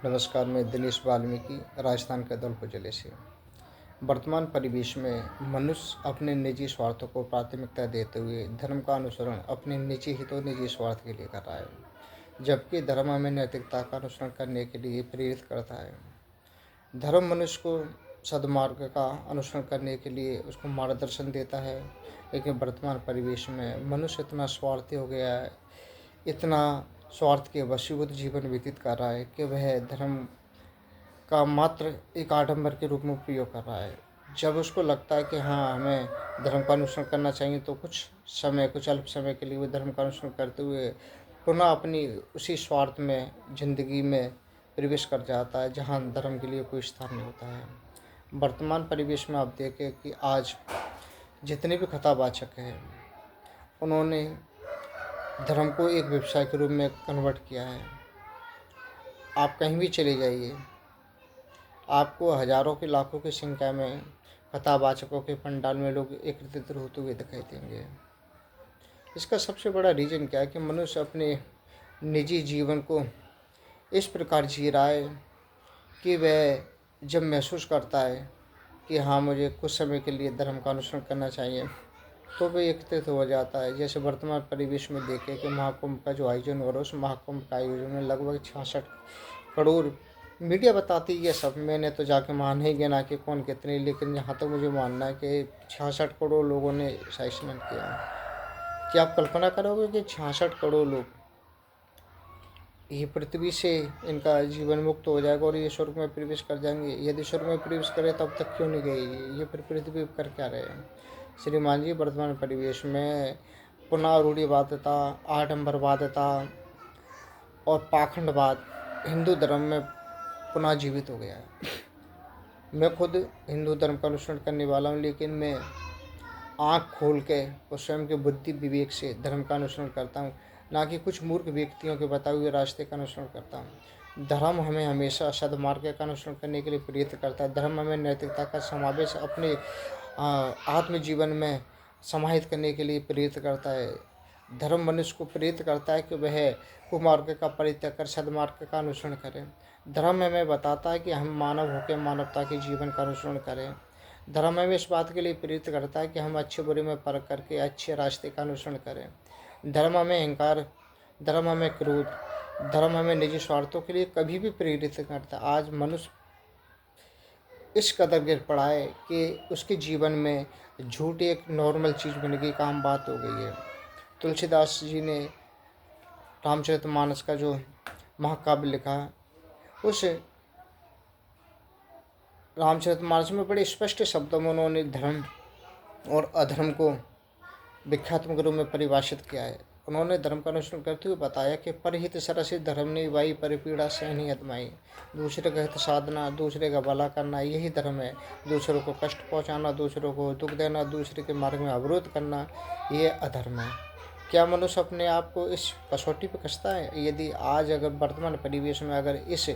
नमस्कार, मैं दिनेश वाल्मीकि राजस्थान के धौलपुर जिले से। वर्तमान परिवेश में मनुष्य अपने निजी स्वार्थों को प्राथमिकता देते हुए धर्म का अनुसरण अपने निजी हितों निजी स्वार्थ के लिए कर रहा है, जबकि धर्म हमें नैतिकता का अनुसरण करने के लिए प्रेरित करता है। धर्म मनुष्य को सद्मार्ग का अनुसरण करने के लिए उसको मार्गदर्शन देता है, लेकिन वर्तमान परिवेश में मनुष्य इतना स्वार्थी हो गया है, इतना स्वार्थ के वशीभूत जीवन व्यतीत कर रहा है कि वह धर्म का मात्र एक आडंबर के रूप में उपयोग कर रहा है। जब उसको लगता है कि हाँ, हमें धर्म का अनुसरण करना चाहिए, तो कुछ अल्प समय के लिए वो धर्म का अनुसरण करते हुए पुनः अपनी उसी स्वार्थ में ज़िंदगी में प्रवेश कर जाता है, जहाँ धर्म के लिए कोई स्थान नहीं होता है। वर्तमान परिवेश में आप देखें कि आज जितने भी कथावाचक हैं, उन्होंने धर्म को एक व्यवसाय के रूप में कन्वर्ट किया है। आप कहीं भी चले जाइए, आपको हज़ारों की लाखों की संख्या में कथावाचकों के पंडाल में लोग एकत्रित होते हुए दिखाई देंगे। इसका सबसे बड़ा रीज़न क्या है कि मनुष्य अपने निजी जीवन को इस प्रकार जी रहा है कि वह जब महसूस करता है कि हाँ, मुझे कुछ समय के लिए धर्म का अनुसरण करना चाहिए, तो वह एकत्रित हो जाता है। जैसे वर्तमान परिवेश में देखें कि महाकुंभ का जो आयोजन हो रहा है, उस महाकुंभ का आयोजन में लगभग 66 करोड़, मीडिया बताती है सब, मैंने तो जाके वहाँ नहीं गिना कि कौन कितने, लेकिन यहाँ तक मुझे मानना है कि 66 करोड़ लोगों ने शाही स्नान किया। क्या आप कल्पना करोगे कि 66 करोड़ लोग ये पृथ्वी से इनका जीवन मुक्त हो जाएगा और ये स्वर्ग में प्रवेश कर जाएंगे? यदि स्वर्ग में प्रवेश करे तब तक क्यों नहीं गए? ये फिर पृथ्वी कर क्या रहे हैं? श्रीमान जी, वर्तमान परिवेश में पुनः रूढ़िवादिता, आडंबरवादिता और पाखंडवाद हिंदू धर्म में पुनः जीवित हो गया है। मैं खुद हिंदू धर्म का अनुसरण करने वाला हूँ, लेकिन मैं आँख खोल के और स्वयं के बुद्धि विवेक से धर्म का अनुसरण करता हूँ, ना कि कुछ मूर्ख व्यक्तियों के बताए हुए रास्ते का अनुसरण करता हूँ। धर्म हमें हमेशा सद्मार्ग का अनुसरण करने के लिए प्रेरित करता है। धर्म हमें नैतिकता का समावेश अपने आत्म जीवन में समाहित करने के लिए प्रेरित करता है। धर्म मनुष्य को प्रेरित करता है कि वह कुमार्ग का परित्याग कर सद्मार्ग का अनुसरण करें। धर्म हमें बताता है कि हम मानव होकर मानवता के जीवन का अनुसरण करें। धर्म हमें इस बात के लिए प्रेरित करता है कि हम अच्छे बुरे में परख करके अच्छे रास्ते का अनुसरण करें। धर्म हमें अहंकार, धर्म हमें क्रोध, धर्म हमें निजी स्वार्थों के लिए कभी भी प्रेरित करता है। आज मनुष्य इस कदर गिर पड़ा है कि उसके जीवन में झूठ एक नॉर्मल चीज़ बन गई, काम बात हो गई है। तुलसीदास जी ने रामचरितमानस का जो महाकाव्य लिखा, उस रामचरितमानस में बड़े स्पष्ट शब्दों में उन्होंने धर्म और अधर्म को व्याख्यात्मक रूप में परिभाषित किया है। उन्होंने धर्म का अनुसरण करते हुए बताया कि परहित सरस धर्म निभाई, परिपीड़ा सहनी अदमाई। दूसरे का हित साधना, दूसरे का भला करना, यही धर्म है। दूसरों को कष्ट पहुंचाना, दूसरों को दुख देना, दूसरे के मार्ग में अवरोध करना, ये अधर्म है। क्या मनुष्य अपने आप को इस कसौटी पर कसता है? यदि आज अगर वर्तमान परिवेश में अगर इस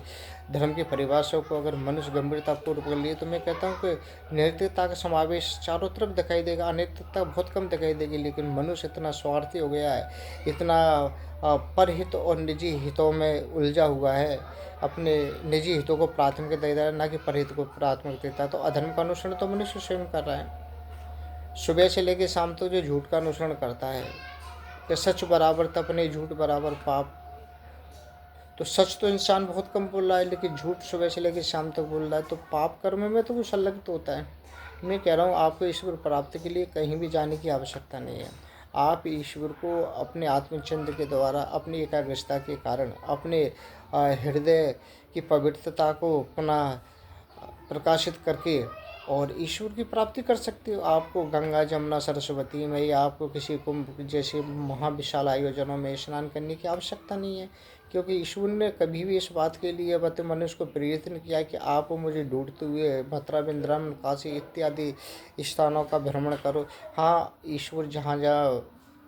धर्म की परिभाषा को अगर मनुष्य गंभीरतापूर्वक कर लिए, तो मैं कहता हूँ कि नैतिकता का समावेश चारों तरफ दिखाई देगा, अनैतिकता बहुत कम दिखाई देगी। लेकिन मनुष्य इतना स्वार्थी हो गया है, इतना परहित और निजी हितों में उलझा हुआ है, अपने निजी हितों को प्राथमिकता देता है, ना कि परहित को प्राथमिकता देता है। तो अधर्म का अनुसरण तो मनुष्य स्वयं कर रहा है। सुबह से लेकर शाम तक जो झूठ का अनुसरण करता है कि सच बराबर तप नहीं, झूठ बराबर पाप, तो सच तो इंसान बहुत कम बोल रहा है, लेकिन झूठ सुबह से लेकर शाम तक बोल रहा है, तो पाप कर्म में तो कुछ अलग तो होता है। मैं कह रहा हूँ, आपको ईश्वर प्राप्ति के लिए कहीं भी जाने की आवश्यकता नहीं है। आप ईश्वर को अपने आत्मचंद्र के द्वारा, अपनी एकाग्रता के कारण, अपने हृदय की पवित्रता को पुनः प्रकाशित करके और ईश्वर की प्राप्ति कर सकते हो। आपको गंगा, जमुना, सरस्वती में या आपको किसी कुंभ जैसे महाविशाल आयोजनों में स्नान करने की आवश्यकता नहीं है, क्योंकि ईश्वर ने कभी भी इस बात के लिए मनुष्य को प्रेरित नहीं किया कि आप मुझे ढूंढते हुए मथुरा, वृंदावन, काशी इत्यादि स्थानों का भ्रमण करो। हाँ, ईश्वर जहाँ जहाँ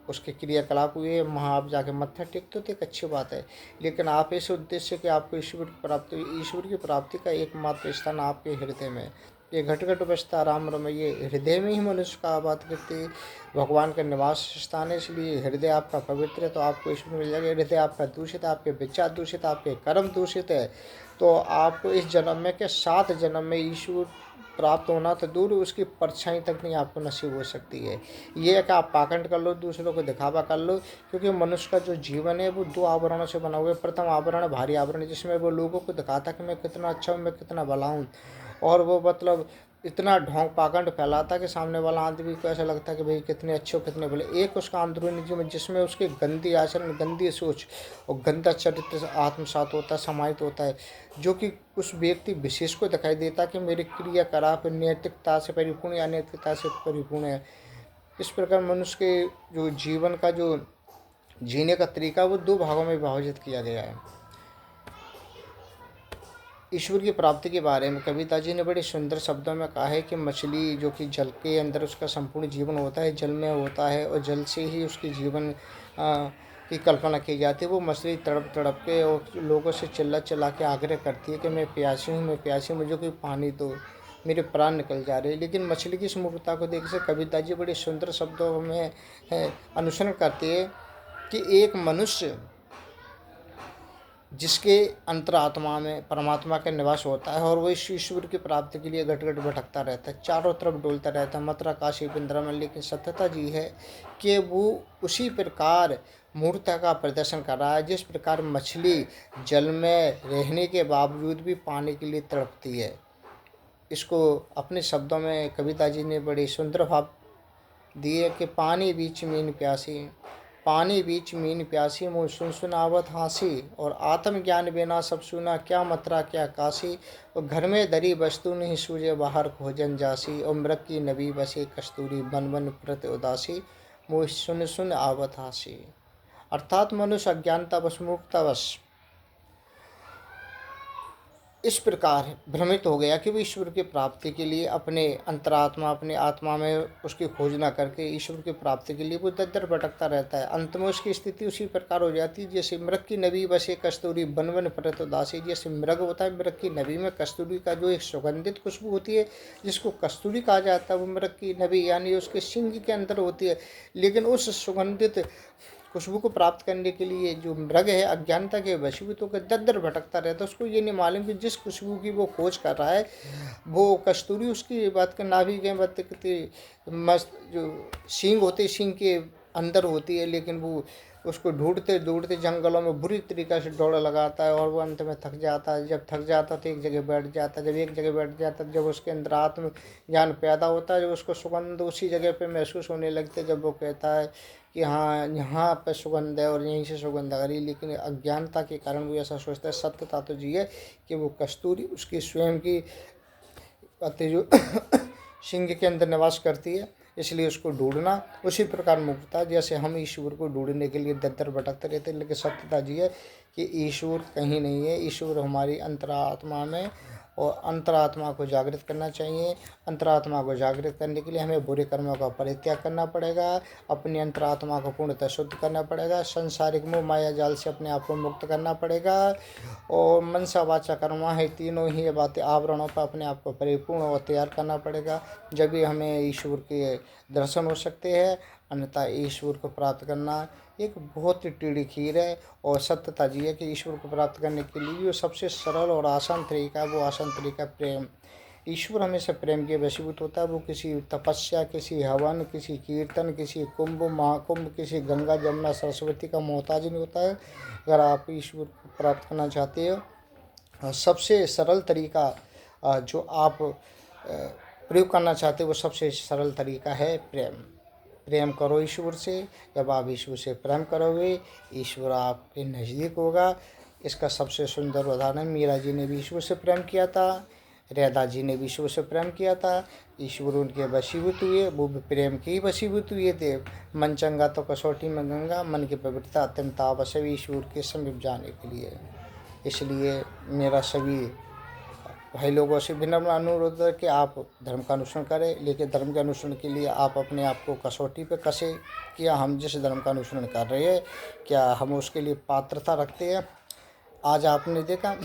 उसके क्रियाकलाप हुए, वहाँ आप जाके मत्था टेकते तो एक अच्छी बात है, लेकिन आप इस उद्देश्य कि आपको ईश्वर की प्राप्ति का एकमात्र स्थान आपके हृदय में, ये घट घट बसता राम रमैये, हृदय में ही मनुष्य का आबाद कृति भगवान का निवास स्थान है। इसलिए हृदय आपका पवित्र है तो आपको ईश्वर मिल जाएगा। हृदय आपका दूषित है, आपके विचार दूषित है, आपके कर्म दूषित है, तो आपको इस जन्म में के 7 जन्म में ईश्वर प्राप्त होना तो दूर, उसकी परछाई तक नहीं आपको नसीब हो सकती है। ये है कि आप पाखंड कर लो, दूसरों को दिखावा कर लो, क्योंकि मनुष्य का जो जीवन है वो 2 आवरणों से बना हुआ है। प्रथम आवरण भारी आवरण, जिसमें वो लोगों को दिखाता कि मैं कितना अच्छा हूँ, मैं कितना भला हूँ, और वो मतलब इतना ढोंग पाखंड फैलाता कि सामने वाला आदमी को ऐसा लगता है कि भाई कितने अच्छे हो, कितने भले। एक उसका अंदरूनी जीवन जिसमें उसके गंदी आचरण, गंदी सोच और गंदा चरित्र आत्मसात होता है, समाहित होता है, जो कि उस व्यक्ति विशेष को दिखाई देता कि मेरे क्रियाकलाप नैतिकता से परिपूर्ण या अनैतिकता से परिपूर्ण है। इस प्रकार मनुष्य के जो जीवन का जो जीने का तरीका वो 2 भागों में विभाजित किया गया है। ईश्वर की प्राप्ति के बारे में कविता जी ने बड़े सुंदर शब्दों में कहा है कि मछली जो कि जल के अंदर उसका संपूर्ण जीवन होता है, जल में होता है, और जल से ही उसके जीवन की कल्पना की जाती है। वो मछली तड़प तड़प के और लोगों से चिल्ला चिल्ला के आग्रह करती है कि मैं प्यासी हूँ, मैं प्यासी हूँ, मुझे कोई पानी दो, मेरे प्राण निकल जा रहे हैं। लेकिन मछली की इस मूर्खता को देख से कविता जी बड़े सुंदर शब्दों में अनुसरण करती है कि एक मनुष्य जिसके अंतरात्मा में परमात्मा का निवास होता है और वो इस ईश्वर की प्राप्ति के लिए घट घट भटकता रहता है, चारों तरफ डोलता रहता है, मथुरा काशी वृंदावन। लेकिन सत्यता जी है कि वो उसी प्रकार मूर्खता का प्रदर्शन कर रहा है जिस प्रकार मछली जल में रहने के बावजूद भी पानी के लिए तड़पती है। इसको अपने शब्दों में कविता जी ने बड़े सुंदर भाव दिए कि पानी बीच मीन प्यासी, पानी बीच मीन प्यासी, मुँह सुन सुनावत हाँसी, और आत्मज्ञान बिना सब सुना, क्या मथुरा क्या काशी, और घर में दरी वस्तु नहीं सूझे बाहर भोजन जासी, और मृग की नबी बसी कस्तूरी बन बन प्रत उदासी, मुँह सुन सुन आवत हाँसी। अर्थात मनुष्य अज्ञानतावश मूर्खतावश इस प्रकार भ्रमित हो गया कि वो ईश्वर की प्राप्ति के लिए अपने अंतरात्मा, अपने आत्मा में उसकी खोज ना करके ईश्वर की प्राप्ति के लिए वो दर दर भटकता रहता है। अंत में उसकी स्थिति उसी प्रकार हो जाती है जैसे मृग की नबी बसे कस्तूरी बन बन परत उदासी। जैसे मृग होता है, मृग की नबी में कस्तूरी का जो एक सुगंधित खुशबू होती है जिसको कस्तूरी कहा जाता है, वो मृग की नबी यानी उसके सिंग के अंदर होती है। लेकिन उस सुगंधित खुशबू को प्राप्त करने के लिए जो मृग है अज्ञानता के वशीभूत होकर दर दर भटकता रहता है। उसको ये नहीं मालूम कि जिस खुशबू की वो खोज कर रहा है वो कस्तूरी उसकी बात का नाभि के बात कितनी मस्त जो सींग होते सींग के अंदर होती है, लेकिन वो उसको ढूंढते ढूंढते जंगलों में बुरी तरीक़ा से दौड़ लगाता है और वो अंत में थक जाता है। जब थक जाता है तो एक जगह बैठ जाता है, जब एक जगह बैठ जाता है, जब उसके अंदर आत्म ज्ञान पैदा होता है, जब उसको सुगंध उसी जगह पे महसूस होने लगती है, जब वो कहता है कि हाँ यहाँ पे सुगंध है और यहीं से सुगंध आ रही, लेकिन अज्ञानता के कारण वो ऐसा सोचता है। सत्यता तो जी है कि वो कस्तूरी उसकी स्वयं की बातें जो सिंह के अंदर निवास करती है, इसलिए उसको ढूंढना उसी प्रकार मुक्ता जैसे हम ईश्वर को ढूंढने के लिए दर दर भटकते रहते हैं। लेकिन सत्यता जी है कि ईश्वर कहीं नहीं है, ईश्वर हमारी अंतरात्मा में, और अंतरात्मा को जागृत करना चाहिए। अंतरात्मा को जागृत करने के लिए हमें बुरे कर्मों का परित्याग करना पड़ेगा, अपनी अंतरात्मा को पूर्णतः शुद्ध करना पड़ेगा, संसारिक मोह माया जाल से अपने आप को मुक्त करना पड़ेगा, और मनसा वाचा कर्मा है तीनों ही ये बातें आवरणों पर अपने आप को परिपूर्ण और तैयार करना पड़ेगा। जब भी हमें ईश्वर के दर्शन हो सकते हैं, अन्यथा ईश्वर को प्राप्त करना एक बहुत ही टेढ़ी खीर है। और सत्यता जी है कि ईश्वर को प्राप्त करने के लिए जो सबसे सरल और आसान तरीका है वो आसान तरीका प्रेम। ईश्वर हमेशा प्रेम के वशीभूत होता है। वो किसी तपस्या, किसी हवन, किसी कीर्तन, किसी कुंभ महाकुंभ, किसी गंगा जमुना सरस्वती का मोहताज नहीं होता है। अगर आप ईश्वर को प्राप्त करना चाहते हो, सबसे सरल तरीका जो आप प्रयोग करना चाहते हो वो सबसे सरल तरीका है प्रेम। प्रेम करो ईश्वर से। जब आप ईश्वर से प्रेम करोगे ईश्वर आपके नज़दीक होगा। इसका सबसे सुंदर उदाहरण मीरा जी ने भी ईश्वर से प्रेम किया था, राधा जी ने भी ईश्वर से प्रेम किया था। ईश्वर उनके वशीभूत हुए, वो भी प्रेम के ही वशीभूत हुए थे। मन चंगा तो कसौटी में गंगा, मन की पवित्रता अत्यंत आवश्यक ईश्वर के समीप जाने के लिए। इसलिए मेरा सभी भाई लोगों से विनम्र अनुरोध है कि आप धर्म का अनुसरण करें, लेकिन धर्म के अनुसरण के लिए आप अपने आप को कसौटी पे कसें। क्या हम जिस धर्म का अनुसरण कर रहे हैं क्या हम उसके लिए पात्रता रखते हैं। आज आपने देखा,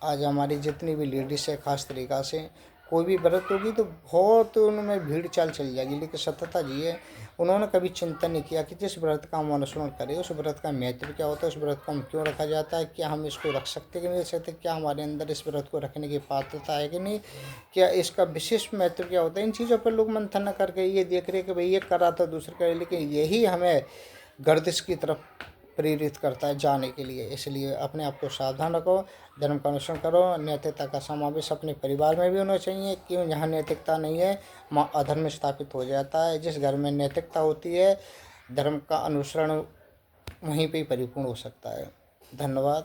आज हमारी जितनी भी लेडीज़ है ख़ास तरीक़ा से कोई भी व्रत होगी तो बहुत उनमें भीड़ चाल चल जाएगी। लेकिन सत्यता जी है, उन्होंने कभी चिंतन नहीं किया कि जिस व्रत का हम अनुसरण करें उस व्रत का महत्व क्या होता है, उस व्रत को हम क्यों रखा जाता है, क्या हम इसको रख सकते कि नहीं रख सकते, क्या हमारे अंदर इस व्रत को रखने की पात्रता है कि नहीं, क्या इसका विशिष्ट महत्व क्या होता है। इन चीज़ों पर लोग मंथन न करके ये देख रहे कि भाई ये कर रहा था दूसरे करे, लेकिन यही हमें गर्दिश की तरफ प्रेरित करता है जाने के लिए। इसलिए अपने आप को सावधान रखो, धर्म का अनुसरण करो। नैतिकता का समावेश अपने परिवार में भी होना चाहिए। क्यों, जहाँ नैतिकता नहीं है वहाँ अधर्म स्थापित हो जाता है। जिस घर में नैतिकता होती है धर्म का अनुसरण वहीं पे ही परिपूर्ण हो सकता है। धन्यवाद।